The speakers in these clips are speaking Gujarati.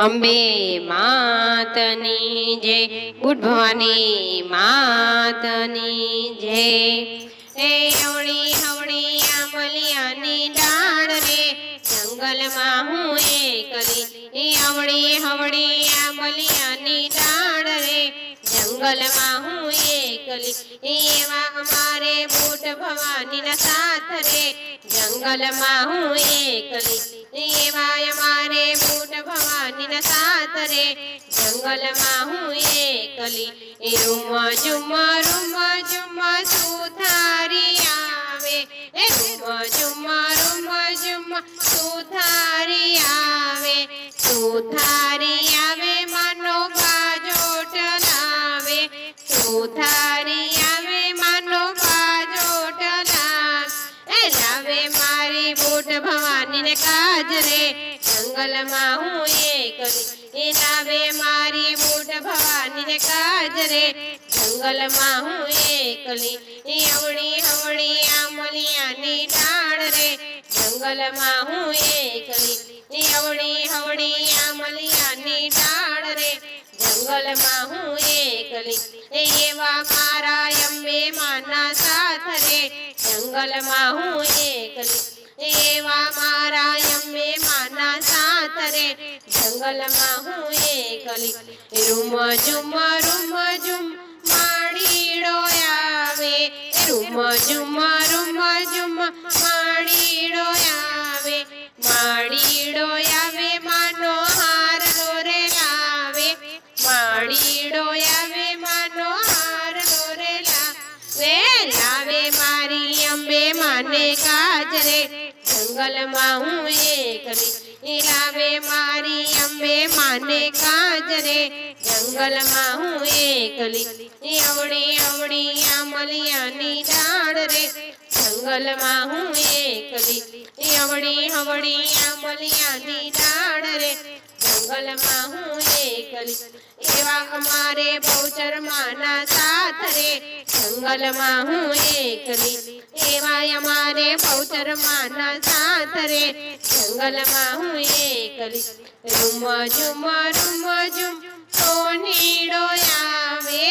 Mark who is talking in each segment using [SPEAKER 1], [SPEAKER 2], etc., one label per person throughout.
[SPEAKER 1] અંબે માતની જય, બુટ ભવાની માતની જય। એ હવળી હવળી આંબલિયાની ડાળ રે, જંગલમાં હું એકલી। એ હવળી હવળી આંબલિયાની ડાળ રે, જંગલમાં હું એકલી। એવા અમારે બુટ ભવાનીના સાથ રે, જંગલમાં હું એકલી। એવા અમારે બુટ ભવાનીના સાથ રે, જંગલમાં હું એકલી। એ રૂમ ઝુમ સુથારી આવે, એ રૂમ ઝુમ સુથારી આવે। સુથારી આવે માનો બાજોટ લાવે, સુથારી આવે માનો બાજોટ લાવે। મારી બુટ ભવાનીને કાજ રે, જંગલમાં હું એકલી। એ લાવે મારી બુટ ભવાનીને કાજ રે, જંગલમાં હું એકલી। એ હવળી હવળી આંબલિયાની ડાળ રે, જંગલમાં હું એકલી। એ હવળી હવળી આંબલિયાની ડાળ રે, જંગલમાં હું એકલી। એવા મારા અંબે માના સાથ રે, જંગલમાં હું એકલી। એવા મારા અંબે માના સાથ રે, જંગલમાં હું એકલી। રૂમ ઝુમ માળીડો આવે, રૂમ ઝુમ માળીડો આવે। માળીડો આવે માનો હાર દોરે લાવે, માળીડો આવે માનો હાર દોરે લાવે। મારી અંબે માને કાજ રે, જંગલમાં હું એકલી। એ લાવે મારી અંબે માને કાજ રે, જંગલમાં હું એકલી। એ હવળી હવળી આંબલિયાની ડાળ રે, જંગલમાં હું એકલી। એ હવળી હવળી આંબલિયાની ડાળ રે, જંગલમાં હું એકલી। એવા અમારે બહુચર માના સાથ રે, જંગલમાં હું એકલી। એવા અમારે બહુચર માના સાથ રે, જંગલમાં હું એકલી। રૂમ ઝુમ સોનીડો આવે,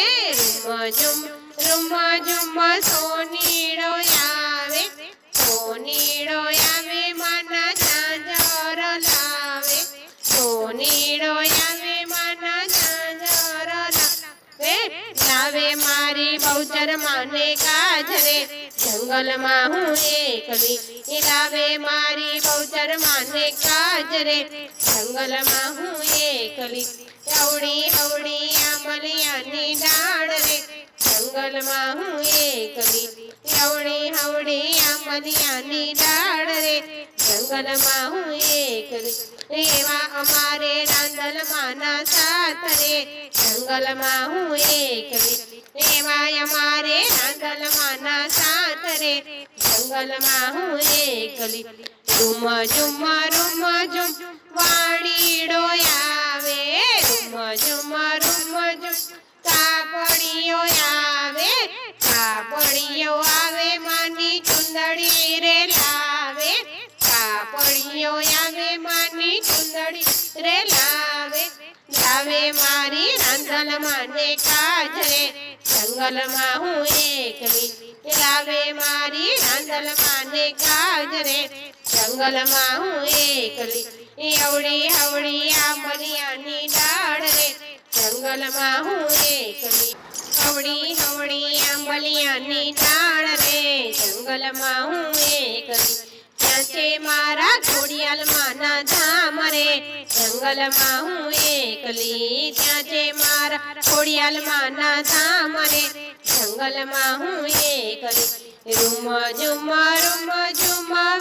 [SPEAKER 1] રૂમ ઝુમ સોનીડો આવે। સોનીડો આવે માના ઝાંઝર લાવે, સોનીડો આવે માના ઝાંઝર લાવે। મારી બહુચર માને કાજ રે, જંગલમાં હું એકલી। એ લાવે મારી બહુચર માને કાજ રે, જંગલમાં હું એકલી। હવળી હવળી આંબલિયાની ડાળ રે, જંગલમાં હું એકલી। હવળી હવળી આંબલિયાની ડાળ રે, જંગલમાં હું એકલી। એવા અમારે રાંદલ માના સાથ રે, જંગલમાં હું એકલી। એવા અમારે રાંદલ માના સાથ રે, જંગલમાં હું એકલી। રૂમ ઝુમ વાડીડો આવે, રૂમ ઝુમ કાપડીઓ આવે। કાપડીઓ આવે માની ચુંદડી રે લાવે, કાપડીઓ આવે માની ચુંદડી રે લાવે। મારી રાંધલ માને કાજ રે, જંગલમાં હું એકલી। લાવે મારી રાંધલ માને કાજ રે, જંગલમાં હું એકલી। હવળી હવળી આંબલિયાની ડાળ રે, જંગલમાં હું એકલી। હવળી હવળી આંબલિયાની ડાળ રે, જંગલમાં હું એકલી। ત્યાં છે મારા ખોડિયાલ માના ધામ રે, જંગલમાં હું એકલી। ત્યાં છે મારા ખોડિયાલ માના ધામ રે, જંગલમાં હું એકલી। રૂમ ઝુમ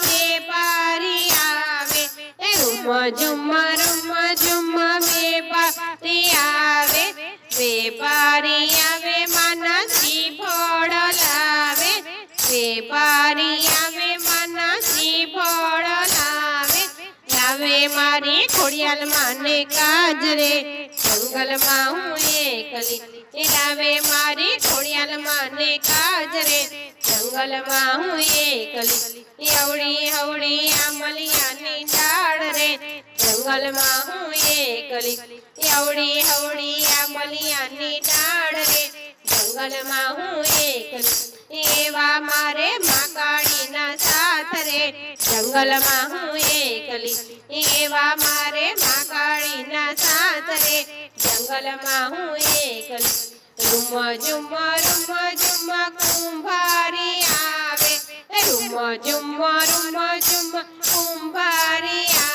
[SPEAKER 1] વેપારી આવે, રૂમ ઝુમ વેપારી આવે। વેપારી આવે માના શ્રીફળ લાવે, વેપારી આવે માના શ્રીફળ લાવે। મારી ખોડિયાલ માને કાજ રે, જંગલમાં હું એકલી। લાવે મારી ખોડિયાલ માને કાજ રે, જંગલમાં હું એકલી। હવળી હવળી આંબલિયાની ડાળ રે, જંગલમાં હું એકલી અવળી હવળી આંબલિયાની ડાળ રે જંગલમાં હું એકલી એવા મારે મહાકાળીના સાથ રે જંગલમાં હું એકલી એવા મારે મહાકાળીના સાથ રે જંગલમાં હું એકલી રૂમ ઝુમ કુંભારી આવે રૂમ ઝુમ કુંભારી આવે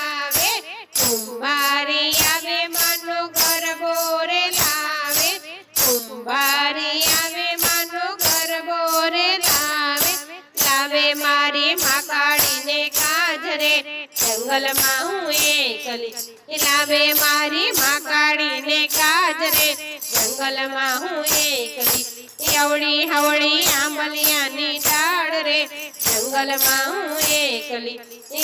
[SPEAKER 1] કુંભારી આવે માનો ગરબો રે લાવે કુંભારી આવે માનો ગરબો રે લાવે લાવે મારી મહાકાળીને કાજ રે જંગલમાં હું એકલી લાવે મારી મહાકાળીને કાજ રે જંગલમાં હું એકલી અવળી હવળી આંબલિયાની ડાળ રે જંગલમાં હું એકલી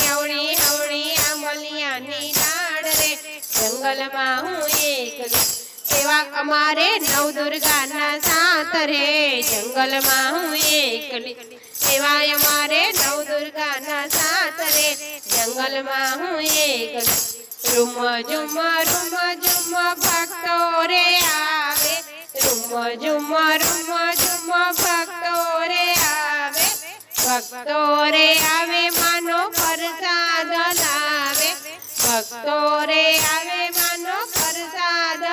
[SPEAKER 1] અવળી હવળી આંબલિયાની ડાળ રે જંગલમાં હું એકલી એવા અમારે નવદુર્ગાના સાથ રે જંગલમાં હું એકલી એવા અમારે નવદુર્ગાના સાથ રે જંગલમાં હું એકલી રૂમ ઝુમ ભક્તો રે આવે રૂમ ઝુમ ભક્તો રે આવે ભક્તો રે આવે માનો પ્રસાદ લાવે ભક્તો રે આવે માનો પ્રસાદ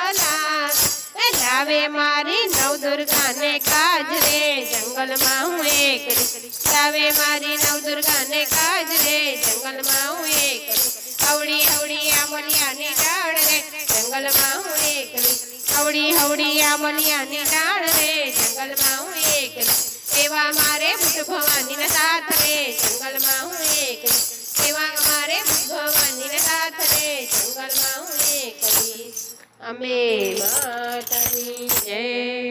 [SPEAKER 1] લાવે મારી નવદુર્ગાને કાજ રે જંગલમાં હું એકલી લાવે મારી નવદુર્ગાને કાજ રે જંગલમાં હું એકલી અવળી હવળી આંબલિયાની ડાળ રે જંગલમાં હું એકલી અવળી હવળી આંબલિયાની ડાળ રે જંગલમાં હું એકલી એવા મારે બુદ્ધ ભવાનીના સાથ રે જંગલમાં હું એકલી એવા અમારે બુદ્ધ ભવાનીના સાથ રે જંગલમાં હું એકલી અંબે માતાની જય